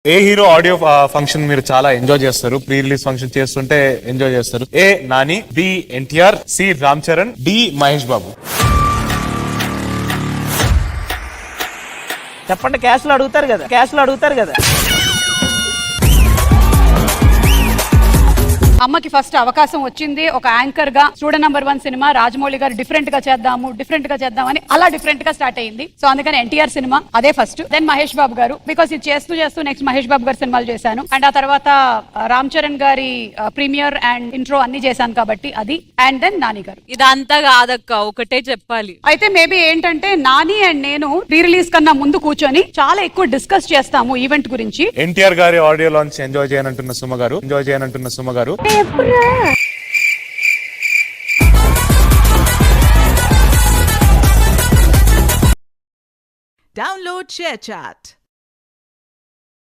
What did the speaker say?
ఏ hero audio function మీరు చాలా enjoy చేస్తారు? ప్రీ రిలీజ్ ఫంక్షన్ చేస్తుంటే ఎంజాయ్ చేస్తారు? A Nani, B NTR, C Ram Charan, D Mahesh Babu. చెప్పండి, క్యాష్లు అడుగుతారు కదా. అమ్మకి ఫస్ట్ అవకాశం వచ్చింది ఒక యాంకర్ గా. స్టూడెంట్ నంబర్ 1 సినిమా రాజమౌళి గారు డిఫరెంట్ గా చేద్దామని అలా డిఫరెంట్ గా స్టార్ట్ అయింది. సో అందుకని ఎన్టీఆర్ సినిమా అదే ఫస్ట్. దెన్ మహేష్ బాబు గారు, బికాస్ ఇది చేస్తూ నెక్స్ట్ మహేష్ బాబు గారు సినిమాలు చేశాను. అండ్ ఆ తర్వాత రామ్ చరణ్ గారి ప్రీమియర్ అండ్ ఇంట్రో అన్ని చేశాను కాబట్టి అది. అండ్ దెన్ నాని గారు. ఇదంతా కాదక్క, ఒకటే చెప్పాలి. అయితే మేబీ ఏంటంటే నాని అండ్ నేను ప్రీ రిలీజ్ కన్నా ముందు కూర్చొని చాలా ఎక్కువ డిస్కస్ చేస్తాము ఈవెంట్ గురించి. ఎన్టీఆర్ గారి ఆడియో లాంచ్ ఎంజాయ్ చేయనంటున్న సుమ గారు Download ShareChat.